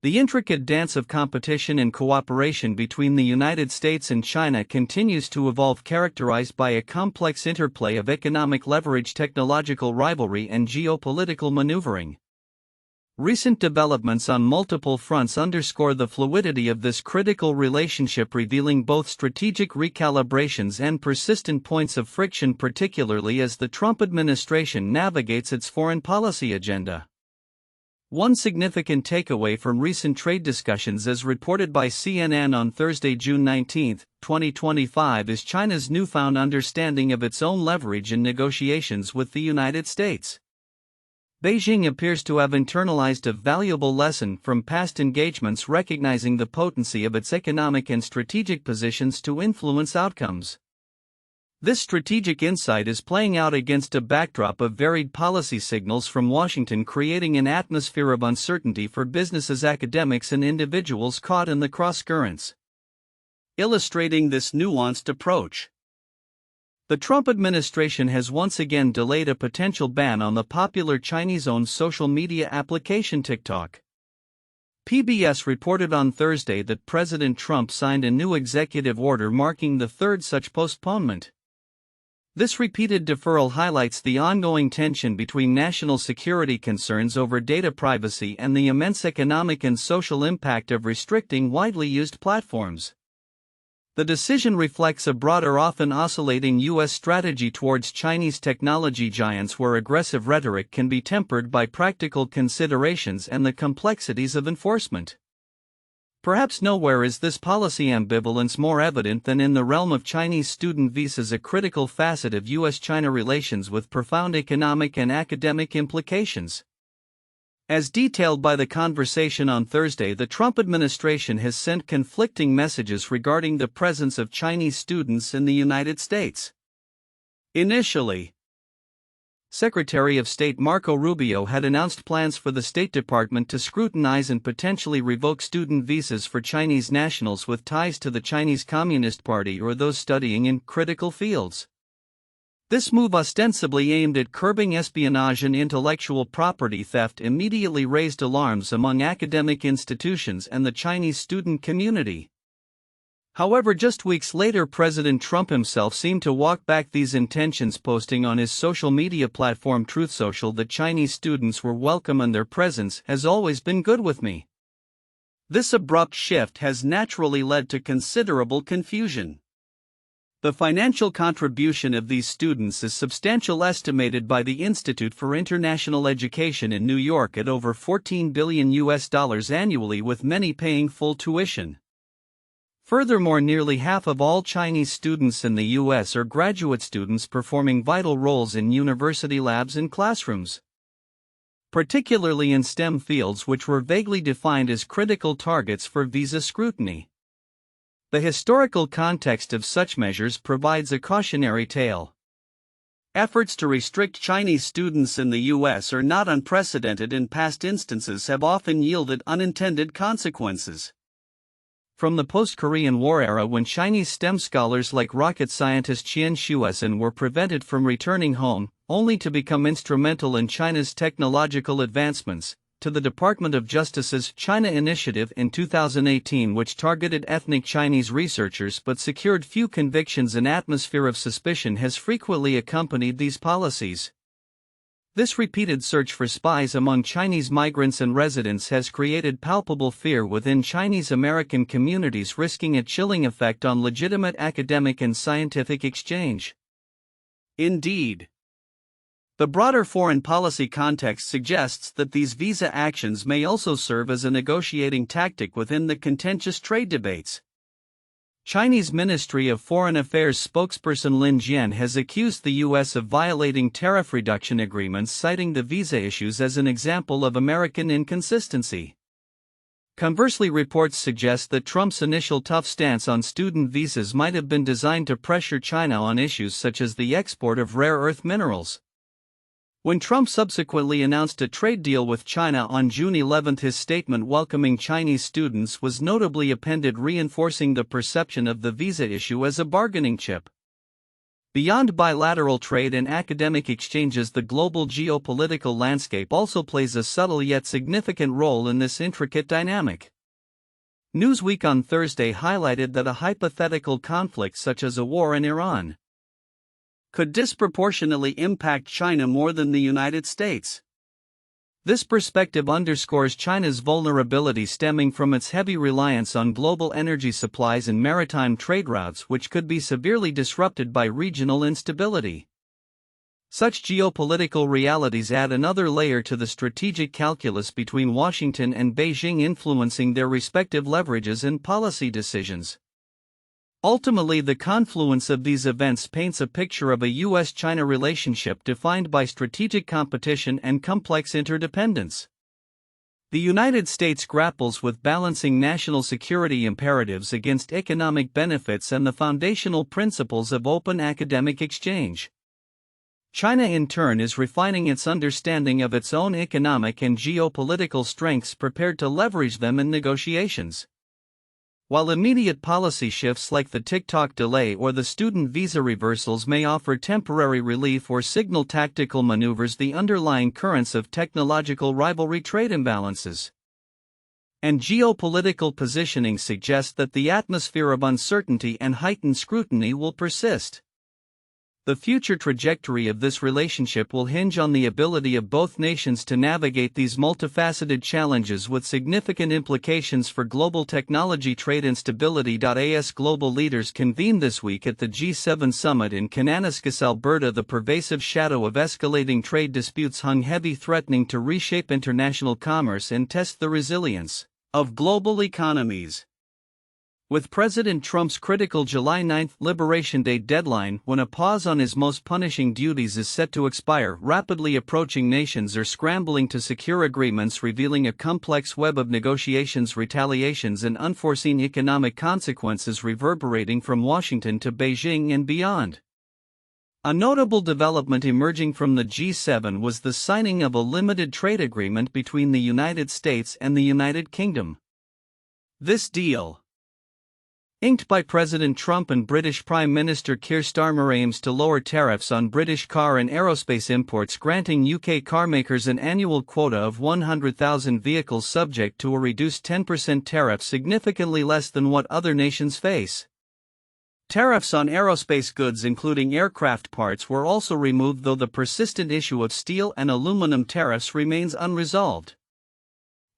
The intricate dance of competition and cooperation between the United States and China continues to evolve, characterized by a complex interplay of economic leverage, technological rivalry, and geopolitical maneuvering. Recent developments on multiple fronts underscore the fluidity of this critical relationship, revealing both strategic recalibrations and persistent points of friction, particularly as the Trump administration navigates its foreign policy agenda. One significant takeaway from recent trade discussions, as reported by CNN on Thursday, June 19, 2025, is China's newfound understanding of its own leverage in negotiations with the United States. Beijing appears to have internalized a valuable lesson from past engagements, recognizing the potency of its economic and strategic positions to influence outcomes. This strategic insight is playing out against a backdrop of varied policy signals from Washington, creating an atmosphere of uncertainty for businesses, academics, and individuals caught in the cross-currents. Illustrating this nuanced approach, the Trump administration has once again delayed a potential ban on the popular Chinese-owned social media application TikTok. PBS reported on Thursday that President Trump signed a new executive order marking the third such postponement. This repeated deferral highlights the ongoing tension between national security concerns over data privacy and the immense economic and social impact of restricting widely used platforms. The decision reflects a broader, often oscillating U.S. strategy towards Chinese technology giants, where aggressive rhetoric can be tempered by practical considerations and the complexities of enforcement. Perhaps nowhere is this policy ambivalence more evident than in the realm of Chinese student visas, a critical facet of U.S.-China relations with profound economic and academic implications. As detailed by The Conversation on Thursday, the Trump administration has sent conflicting messages regarding the presence of Chinese students in the United States. Initially, Secretary of State Marco Rubio had announced plans for the State Department to scrutinize and potentially revoke student visas for Chinese nationals with ties to the Chinese Communist Party or those studying in critical fields. This move, ostensibly aimed at curbing espionage and intellectual property theft, immediately raised alarms among academic institutions and the Chinese student community. However, just weeks later, President Trump himself seemed to walk back these intentions, posting on his social media platform Truth Social that Chinese students were welcome and their presence has always been good with me. This abrupt shift has naturally led to considerable confusion. The financial contribution of these students is substantial, estimated by the Institute for International Education in New York at over $14 billion annually, with many paying full tuition. Furthermore, nearly half of all Chinese students in the U.S. are graduate students performing vital roles in university labs and classrooms, particularly in STEM fields, which were vaguely defined as critical targets for visa scrutiny. The historical context of such measures provides a cautionary tale. Efforts to restrict Chinese students in the U.S. are not unprecedented. In past instances have often yielded unintended consequences. From the post-Korean War era, when Chinese STEM scholars like rocket scientist Qian Xuesen were prevented from returning home, only to become instrumental in China's technological advancements, to the Department of Justice's China Initiative in 2018, which targeted ethnic Chinese researchers but secured few convictions, an atmosphere of suspicion has frequently accompanied these policies. This repeated search for spies among Chinese migrants and residents has created palpable fear within Chinese American communities, risking a chilling effect on legitimate academic and scientific exchange. Indeed, the broader foreign policy context suggests that these visa actions may also serve as a negotiating tactic within the contentious trade debates. Chinese Ministry of Foreign Affairs spokesperson Lin Jian has accused the U.S. of violating tariff reduction agreements, citing the visa issues as an example of American inconsistency. Conversely, reports suggest that Trump's initial tough stance on student visas might have been designed to pressure China on issues such as the export of rare earth minerals. When Trump subsequently announced a trade deal with China on June 11, his statement welcoming Chinese students was notably appended, reinforcing the perception of the visa issue as a bargaining chip. Beyond bilateral trade and academic exchanges, the global geopolitical landscape also plays a subtle yet significant role in this intricate dynamic. Newsweek on Thursday highlighted that a hypothetical conflict such as a war in Iran could disproportionately impact China more than the United States. This perspective underscores China's vulnerability stemming from its heavy reliance on global energy supplies and maritime trade routes, which could be severely disrupted by regional instability. Such geopolitical realities add another layer to the strategic calculus between Washington and Beijing, influencing their respective leverages and policy decisions. Ultimately, the confluence of these events paints a picture of a U.S.-China relationship defined by strategic competition and complex interdependence. The United States grapples with balancing national security imperatives against economic benefits and the foundational principles of open academic exchange. China, in turn, is refining its understanding of its own economic and geopolitical strengths, prepared to leverage them in negotiations. While immediate policy shifts like the TikTok delay or the student visa reversals may offer temporary relief or signal tactical maneuvers, the underlying currents of technological rivalry, trade imbalances, and geopolitical positioning suggest that the atmosphere of uncertainty and heightened scrutiny will persist. The future trajectory of this relationship will hinge on the ability of both nations to navigate these multifaceted challenges with significant implications for global technology trade and stability. As global leaders convene this week at the G7 summit in Kananaskis, Alberta, the pervasive shadow of escalating trade disputes hung heavy, threatening to reshape international commerce and test the resilience of global economies. With President Trump's critical July 9 Liberation Day deadline, when a pause on his most punishing duties is set to expire, rapidly approaching nations are scrambling to secure agreements, revealing a complex web of negotiations, retaliations, and unforeseen economic consequences reverberating from Washington to Beijing and beyond. A notable development emerging from the G7 was the signing of a limited trade agreement between the United States and the United Kingdom. This deal, inked by President Trump and British Prime Minister Keir Starmer, aims to lower tariffs on British car and aerospace imports, granting UK carmakers an annual quota of 100,000 vehicles subject to a reduced 10% tariff, significantly less than what other nations face. Tariffs on aerospace goods, including aircraft parts, were also removed, though the persistent issue of steel and aluminum tariffs remains unresolved.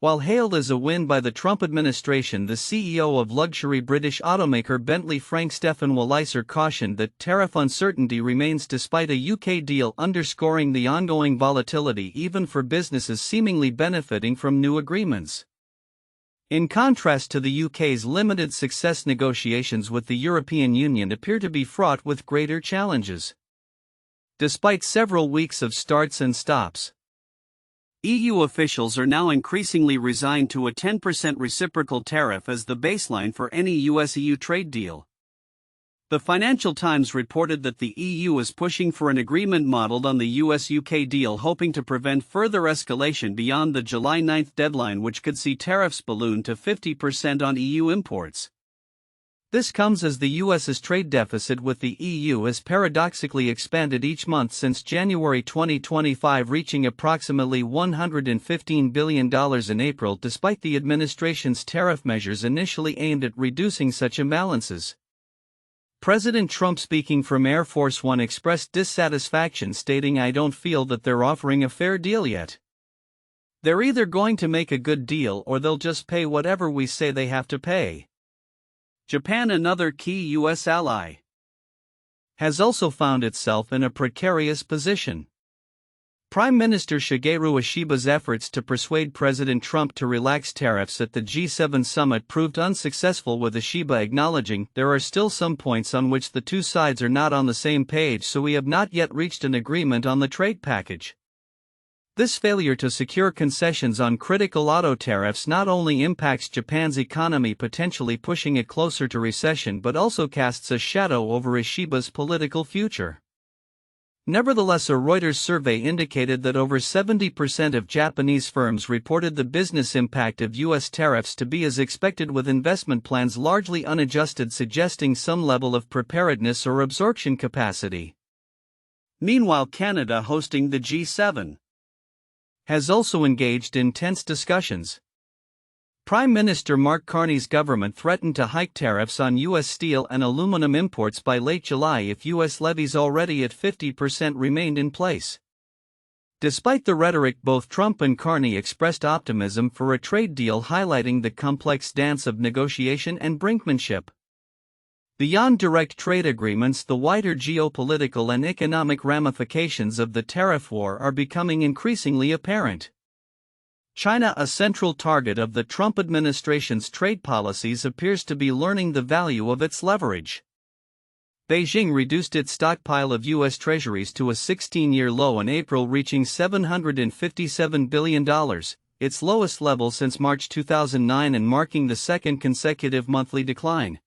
While hailed as a win by the Trump administration, the CEO of luxury British automaker Bentley, Frank Stephen Walliser, cautioned that tariff uncertainty remains despite a UK deal, underscoring the ongoing volatility even for businesses seemingly benefiting from new agreements. In contrast to the UK's limited success, negotiations with the European Union appear to be fraught with greater challenges. Despite several weeks of starts and stops, EU officials are now increasingly resigned to a 10% reciprocal tariff as the baseline for any US-EU trade deal. The Financial Times reported that the EU is pushing for an agreement modeled on the US-UK deal, hoping to prevent further escalation beyond the July 9 deadline, which could see tariffs balloon to 50% on EU imports. This comes as the US's trade deficit with the EU has paradoxically expanded each month since January 2025, reaching approximately $115 billion in April, despite the administration's tariff measures initially aimed at reducing such imbalances. President Trump, speaking from Air Force One, expressed dissatisfaction, stating, "I don't feel that they're offering a fair deal yet. They're either going to make a good deal or they'll just pay whatever we say they have to pay." Japan, another key U.S. ally, has also found itself in a precarious position. Prime Minister Shigeru Ishiba's efforts to persuade President Trump to relax tariffs at the G7 summit proved unsuccessful, with Ishiba acknowledging, "There are still some points on which the two sides are not on the same page, so we have not yet reached an agreement on the trade package." This failure to secure concessions on critical auto tariffs not only impacts Japan's economy, potentially pushing it closer to recession, but also casts a shadow over Ishiba's political future. Nevertheless, a Reuters survey indicated that over 70% of Japanese firms reported the business impact of U.S. tariffs to be as expected, with investment plans largely unadjusted, suggesting some level of preparedness or absorption capacity. Meanwhile, Canada, hosting the G7, has also engaged in tense discussions. Prime Minister Mark Carney's government threatened to hike tariffs on U.S. steel and aluminum imports by late July if U.S. levies already at 50% remained in place. Despite the rhetoric, both Trump and Carney expressed optimism for a trade deal, highlighting the complex dance of negotiation and brinkmanship. Beyond direct trade agreements, the wider geopolitical and economic ramifications of the tariff war are becoming increasingly apparent. China, a central target of the Trump administration's trade policies, appears to be learning the value of its leverage. Beijing reduced its stockpile of U.S. treasuries to a 16-year low in April, reaching $757 billion, its lowest level since March 2009 and marking the second consecutive monthly decline.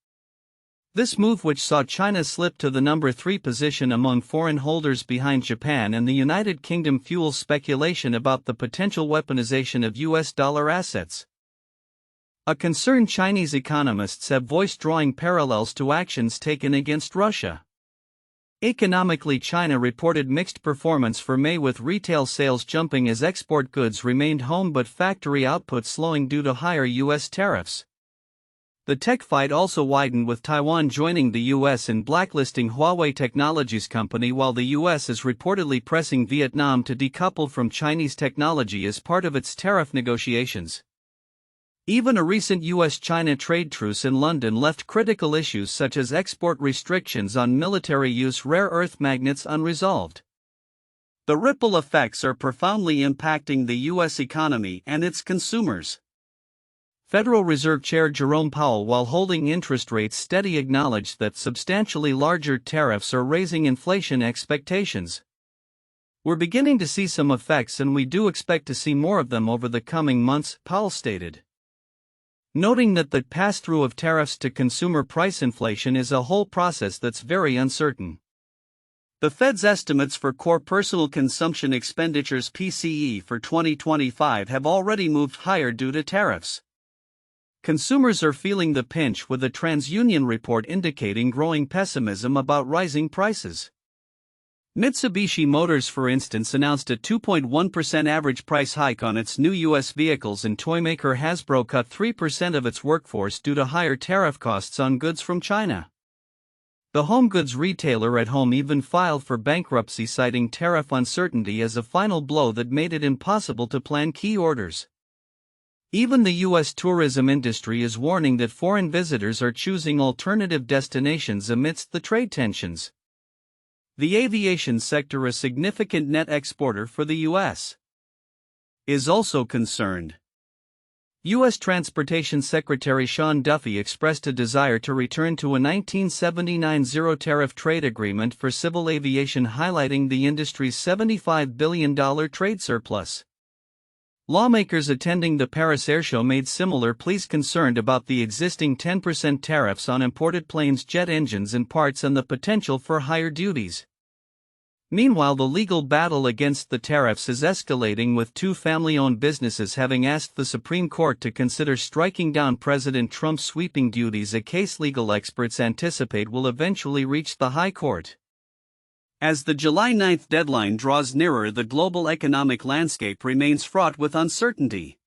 This move, which saw China slip to the number 3 position among foreign holders behind Japan and the United Kingdom, fuels speculation about the potential weaponization of U.S. dollar assets. A concern Chinese economists have voiced, drawing parallels to actions taken against Russia. Economically, China reported mixed performance for May, with retail sales jumping as export goods remained home but factory output slowing due to higher U.S. tariffs. The tech fight also widened, with Taiwan joining the U.S. in blacklisting Huawei Technologies company, while the U.S. is reportedly pressing Vietnam to decouple from Chinese technology as part of its tariff negotiations. Even a recent U.S.-China trade truce in London left critical issues such as export restrictions on military-use rare earth magnets unresolved. The ripple effects are profoundly impacting the U.S. economy and its consumers. Federal Reserve Chair Jerome Powell, while holding interest rates steady, acknowledged that substantially larger tariffs are raising inflation expectations. "We're beginning to see some effects, and we do expect to see more of them over the coming months," Powell stated. Noting that the pass-through of tariffs to consumer price inflation is a whole process that's very uncertain. The Fed's estimates for core personal consumption expenditures (PCE) for 2025 have already moved higher due to tariffs. Consumers are feeling the pinch, with a TransUnion report indicating growing pessimism about rising prices. Mitsubishi Motors, for instance, announced a 2.1% average price hike on its new U.S. vehicles, and toymaker Hasbro cut 3% of its workforce due to higher tariff costs on goods from China. The home goods retailer At Home even filed for bankruptcy, citing tariff uncertainty as a final blow that made it impossible to plan key orders. Even the U.S. tourism industry is warning that foreign visitors are choosing alternative destinations amidst the trade tensions. The aviation sector, a significant net exporter for the U.S., is also concerned. U.S. Transportation Secretary Sean Duffy expressed a desire to return to a 1979 zero-tariff trade agreement for civil aviation, highlighting the industry's $75 billion trade surplus. Lawmakers attending the Paris Airshow made similar pleas, concerned about the existing 10% tariffs on imported planes, jet engines, and parts, and the potential for higher duties. Meanwhile, the legal battle against the tariffs is escalating, with 2 family-owned businesses having asked the Supreme Court to consider striking down President Trump's sweeping duties, a case legal experts anticipate will eventually reach the High Court. As the July 9th deadline draws nearer, the global economic landscape remains fraught with uncertainty.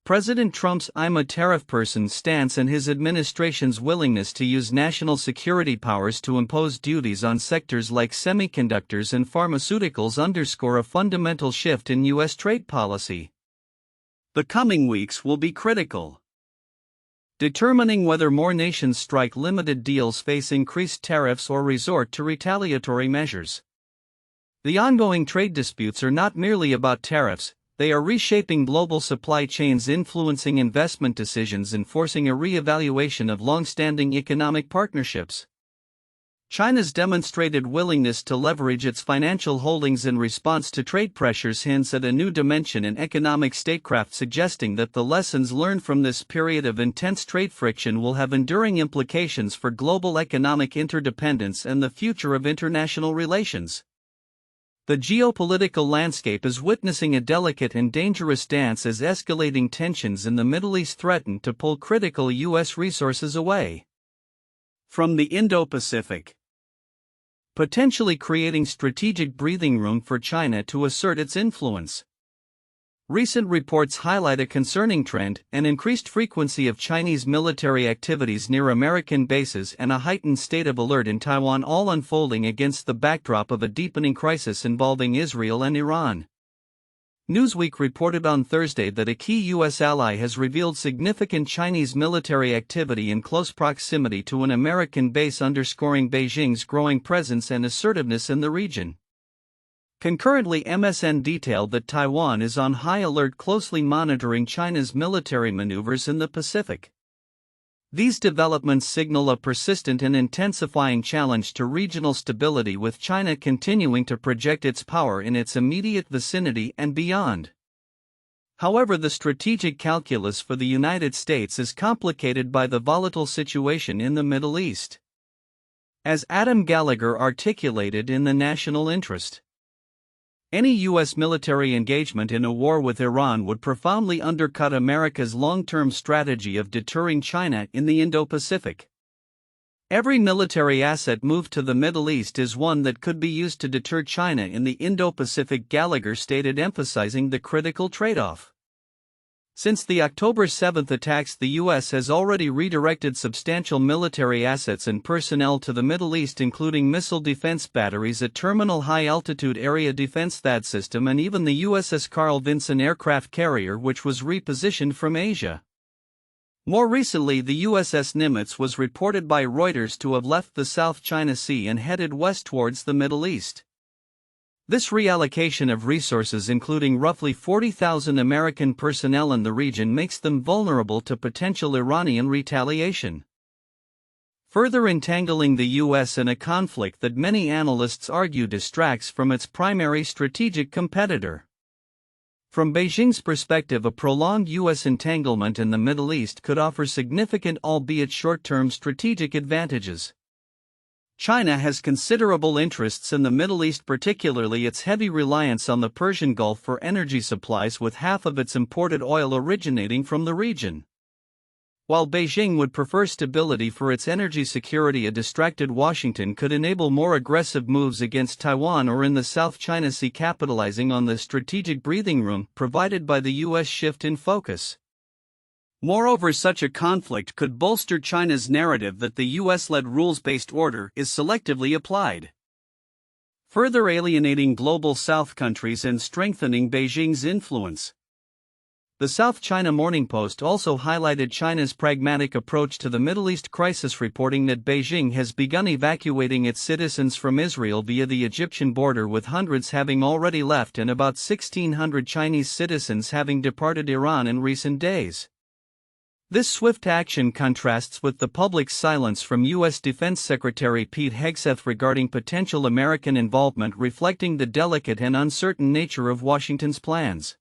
President Trump's "I'm a tariff person" stance and his administration's willingness to use national security powers to impose duties on sectors like semiconductors and pharmaceuticals underscore a fundamental shift in U.S. trade policy. The coming weeks will be critical, determining whether more nations strike limited deals, face increased tariffs, or resort to retaliatory measures. The ongoing trade disputes are not merely about tariffs, they are reshaping global supply chains, influencing investment decisions, and forcing a re-evaluation of long-standing economic partnerships. China's demonstrated willingness to leverage its financial holdings in response to trade pressures hints at a new dimension in economic statecraft, suggesting that the lessons learned from this period of intense trade friction will have enduring implications for global economic interdependence and the future of international relations. The geopolitical landscape is witnessing a delicate and dangerous dance as escalating tensions in the Middle East threaten to pull critical U.S. resources away from the Indo-Pacific, potentially creating strategic breathing room for China to assert its influence. Recent reports highlight a concerning trend: an increased frequency of Chinese military activities near American bases and a heightened state of alert in Taiwan, all unfolding against the backdrop of a deepening crisis involving Israel and Iran. Newsweek reported on Thursday that a key U.S. ally has revealed significant Chinese military activity in close proximity to an American base, underscoring Beijing's growing presence and assertiveness in the region. Concurrently, MSN detailed that Taiwan is on high alert, closely monitoring China's military maneuvers in the Pacific. These developments signal a persistent and intensifying challenge to regional stability, with China continuing to project its power in its immediate vicinity and beyond. However, the strategic calculus for the United States is complicated by the volatile situation in the Middle East. As Adam Gallagher articulated in The National Interest, any U.S. military engagement in a war with Iran would profoundly undercut America's long-term strategy of deterring China in the Indo-Pacific. Every military asset moved to the Middle East is one that could be used to deter China in the Indo-Pacific, Gallagher stated, emphasizing the critical trade-off. Since the October 7 attacks, the U.S. has already redirected substantial military assets and personnel to the Middle East, including missile defense batteries, a terminal high-altitude area defense THAAD system, and even the USS Carl Vinson aircraft carrier, which was repositioned from Asia. More recently, the USS Nimitz was reported by Reuters to have left the South China Sea and headed west towards the Middle East. This reallocation of resources, including roughly 40,000 American personnel in the region, makes them vulnerable to potential Iranian retaliation, further entangling the U.S. in a conflict that many analysts argue distracts from its primary strategic competitor. From Beijing's perspective, a prolonged U.S. entanglement in the Middle East could offer significant, albeit short-term, strategic advantages. China has considerable interests in the Middle East, particularly its heavy reliance on the Persian Gulf for energy supplies, with half of its imported oil originating from the region. While Beijing would prefer stability for its energy security, a distracted Washington could enable more aggressive moves against Taiwan or in the South China Sea, capitalizing on the strategic breathing room provided by the U.S. shift in focus. Moreover, such a conflict could bolster China's narrative that the U.S.-led rules-based order is selectively applied, further alienating global South countries and strengthening Beijing's influence. The South China Morning Post also highlighted China's pragmatic approach to the Middle East crisis, reporting that Beijing has begun evacuating its citizens from Israel via the Egyptian border, with hundreds having already left and about 1,600 Chinese citizens having departed Iran in recent days. This swift action contrasts with the public's silence from U.S. Defense Secretary Pete Hegseth regarding potential American involvement, reflecting the delicate and uncertain nature of Washington's plans,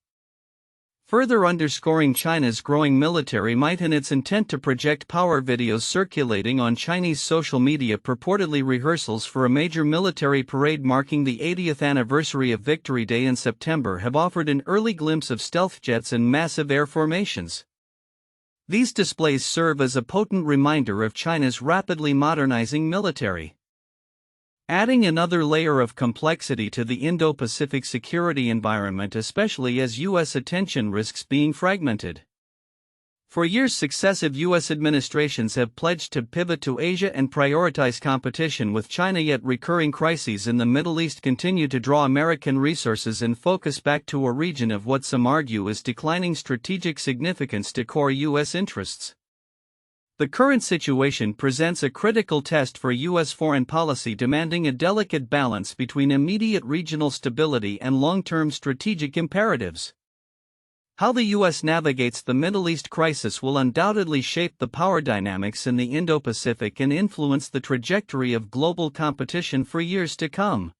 further underscoring China's growing military might and its intent to project power. Videos circulating on Chinese social media, purportedly rehearsals for a major military parade marking the 80th anniversary of Victory Day in September, have offered an early glimpse of stealth jets and massive air formations. These displays serve as a potent reminder of China's rapidly modernizing military, adding another layer of complexity to the Indo-Pacific security environment, especially as U.S. attention risks being fragmented. For years, successive U.S. administrations have pledged to pivot to Asia and prioritize competition with China, yet recurring crises in the Middle East continue to draw American resources and focus back to a region of what some argue is declining strategic significance to core U.S. interests. The current situation presents a critical test for U.S. foreign policy, demanding a delicate balance between immediate regional stability and long-term strategic imperatives. How the U.S. navigates the Middle East crisis will undoubtedly shape the power dynamics in the Indo-Pacific and influence the trajectory of global competition for years to come.